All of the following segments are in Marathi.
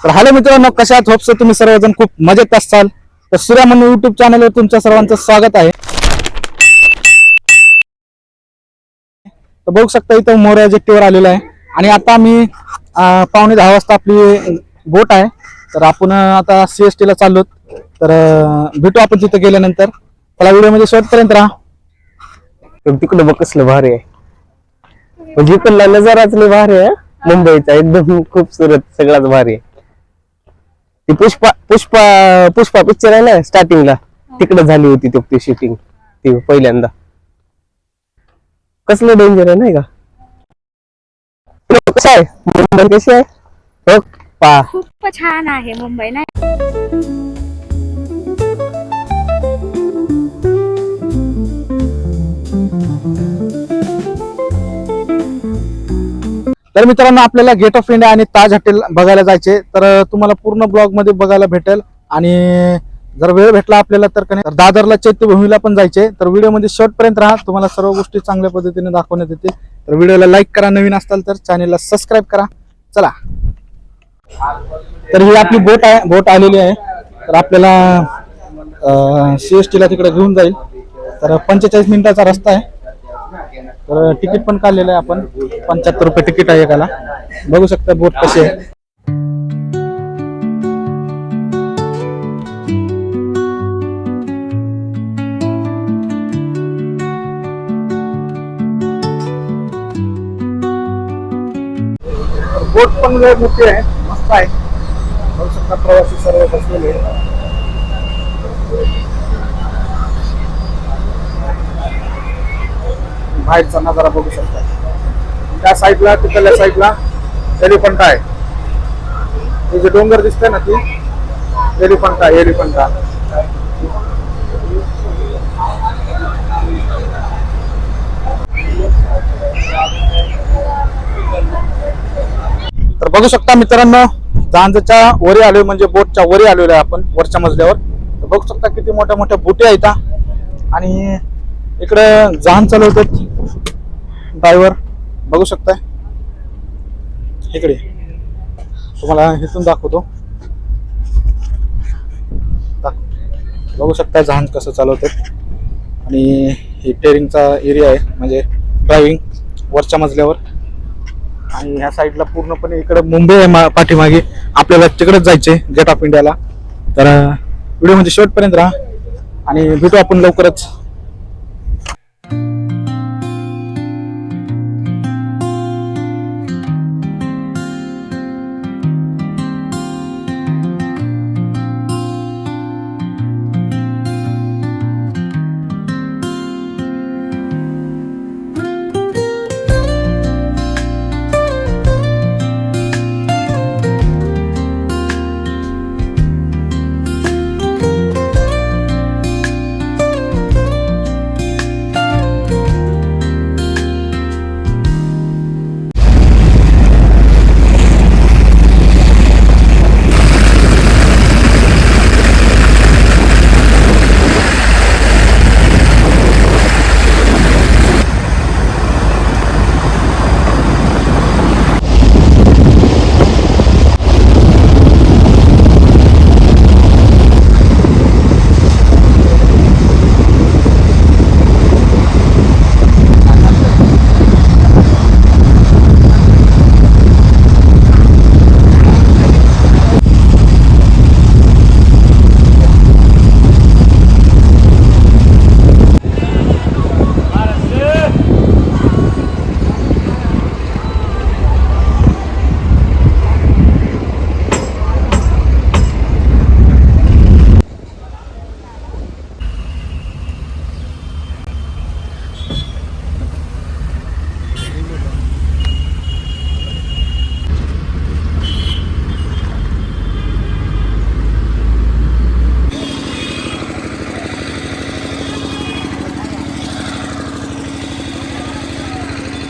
तर हॅलो मित्रांनो, कशा आहात? होप्स तुम्ही सर्वजण खूप मजेत असाल. तर सूर्यमन युट्यूब चॅनलवर तुमच्या सर्वांचं स्वागत आहे. तर बघू शकता इथं मोरया जेट्टीवर आलेला आहे आणि आता आम्ही 9:45 वाजता आपली बोट आहे. तर आपण आता CST ला चाललो. तर भेटू आपण तिथे गेल्यानंतर. त्याला व्हिडिओ मध्ये शेवटपर्यंत राहा. तिकडे बघ कसलं भारी आहे, म्हणजे इकडला नजाराच लय भारी आहे मुंबईचा, एकदम खूपसूरत सगळ्यात भारी आहे. ती पुष्पा पुष्पा पुष्पा पिक्चर आहे ना, स्टार्टिंगला तिकडे झाली होती ती शूटिंग, ती पहिल्यांदा. कसलं डेंजर आहे नाही का? कसं आहे मुंबई, कशी आहे? हो पा खूप छान आहे मुंबई ना. तर मित्रांनो, आपल्याला गेट ऑफ इंडिया आणि ताज हॉटेल बघायला जायचे. तर तुम्हाला पूर्ण ब्लॉग मध्ये बघायला भेटेल आणि जर वेळ भेटला आपल्याला तर दादरला चैत्यभूमीला पण जायचे. तर व्हिडिओ मध्ये शेवटपर्यंत राहा, तुम्हाला सर्व गोष्टी चांगल्या पद्धतीने दाखवण्यात येते. तर व्हिडिओला लाईक करा, नवीन असताल तर चॅनलला सबस्क्राईब करा. चला, तर ही आपली बोट आहे, बोट आलेली आहे. तर आपल्याला CST ला तिकडे घेऊन जाईल. तर 45 मिनिटाचा रस्ता आहे. तर तिकीट पण काढलेलं आहे आपण, 75 रुपये तिकीट आहे एकाला. बघू शकता बोट कशी आहे. बोट पण लय मोठी आहे, मस्त आहे. बघू शकता प्रवासी सर्व बसलेले. बाहेरचा नजारा बघू शकता. त्या साईडला, तिकडल्या साईडला एलिफंटा आहे. हे जे डोंगर दिसतंय ना, ती एलिफंटा एलिफंटा. तर बघू शकता मित्रांनो, जहाजाच्या वरी आलोय, म्हणजे बोटच्या वरी आलेलो आहे आपण, वरच्या मजल्यावर. तर बघू शकता किती मोठ्या मोठ्या बोटी आहेत आणि इकडे जहाज चालवतात ड्रायव्हर. बघू शकताय इकडे, तुम्हाला इथून दाखवतो. बघू शकता जहाज कसं चालवतात आणि ही टेरिंगचा एरिया आहे, म्हणजे ड्रायव्हिंग वरच्या मजल्यावर. आणि ह्या साईडला पूर्णपणे इकडे मुंबई आहे पाठीमागे. आपल्याला तिकडेच जायचे गेट ऑफ इंडियाला. तर व्हिडिओ मध्ये शेवटपर्यंत राहा आणि भेटू आपण लवकरच.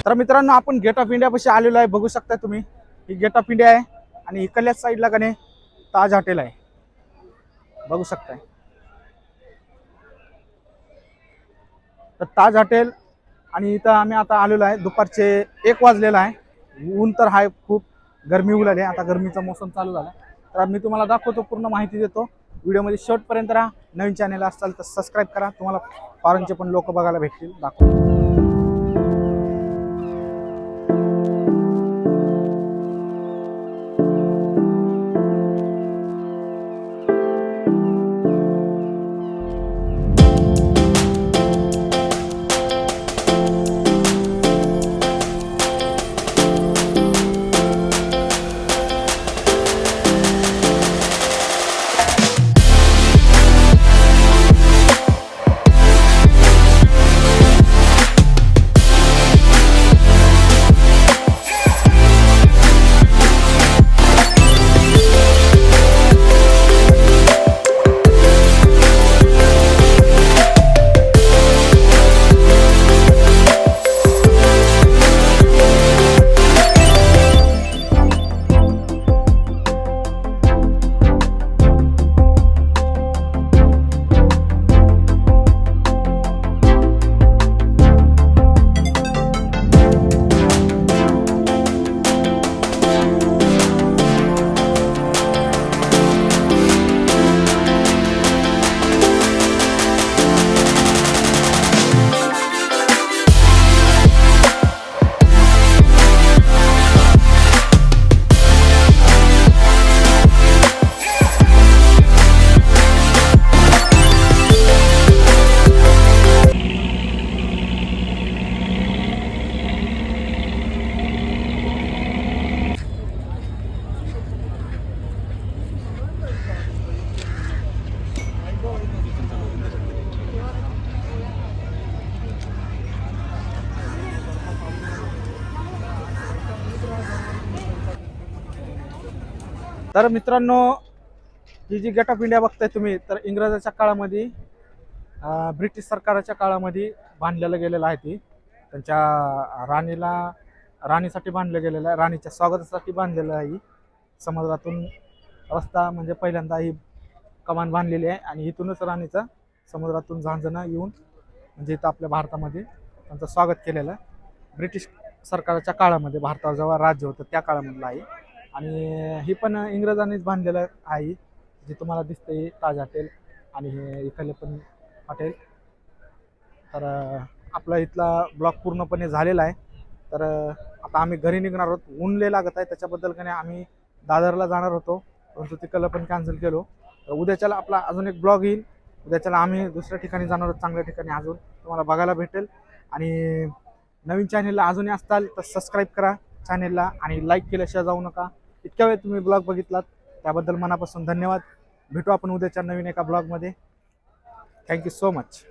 तर मित्रांनो, आपण गेट ऑफ इंडिया पाशी आलेलो आहे. बघू शकता तुम्ही, ही गेट ऑफ इंडिया आहे आणि इकडल्याच साईडला का नाही ताज हॉटेल आहे. बघू शकताय. तर ताज हॉटेल आणि इथं आम्ही आता आलेलो आहे. दुपारचे 1 वाजलेला आहे. ऊन तर आहे खूप, गरमी होऊ लागली. आता गरमीचा मोसम चालू झाला. तर मी तुम्हाला दाखवतो, पूर्ण माहिती देतो. व्हिडिओमध्ये शेवटपर्यंत राहा. नवीन चॅनल असाल तर सबस्क्राईब करा, तुम्हाला फॉरेनचे पण लोक बघायला भेटतील. दाखवतो. तर मित्रांनो, ही जी गेट ऑफ इंडिया बघताय तुम्ही, तर इंग्रजाच्या काळामध्ये ब्रिटिश सरकारच्या काळामध्ये बांधलेलं गेलेलं आहे. ती त्यांच्या राणीसाठी बांधलं गेलेलं आहे, राणीच्या स्वागतासाठी बांधलेलं आहे. समुद्रातून रस्ता म्हणजे पहिल्यांदा ही कमान बांधलेली आहे आणि इथूनच राणीचा समुद्रातून झांजणं येऊन म्हणजे इथं आपल्या भारतामध्ये त्यांचं स्वागत केलेलं आहे. ब्रिटिश सरकारच्या काळामध्ये भारतावर जेव्हा राज्य होतं त्या काळामधलं आहे. आणि ही पण इंग्रजांनीच बांधलेलं आहे. जे तुम्हाला दिसतंय ताज हॉटेल आणि हे इकडले पण हॉटेल. तर आपला इथला ब्लॉग पूर्णपणे झालेला आहे. तर आता आम्ही घरी निघणार आहोत. ऊन लय लागत आहे, त्याच्याबद्दल का नाही आम्ही दादरला जाणार होतो, परंतु तिकडलं पण कॅन्सल केलो. तर उद्याच्याला आपला अजून एक ब्लॉग येईल. उद्याच्याला आम्ही दुसऱ्या ठिकाणी जाणार आहोत, चांगल्या ठिकाणी अजून तुम्हाला बघायला भेटेल. आणि नवीन चॅनेलला अजूनही असताल तर सबस्क्राईब करा चॅनेलला आणि लाईक केल्याशिवाय जाऊ नका. इतक्या वेळ तुम्ही ब्लॉग बघितलात त्याबद्दल मनापासून धन्यवाद. भेटू आपण उद्याच्या नवीन एका ब्लॉगमध्ये. Thank you so much.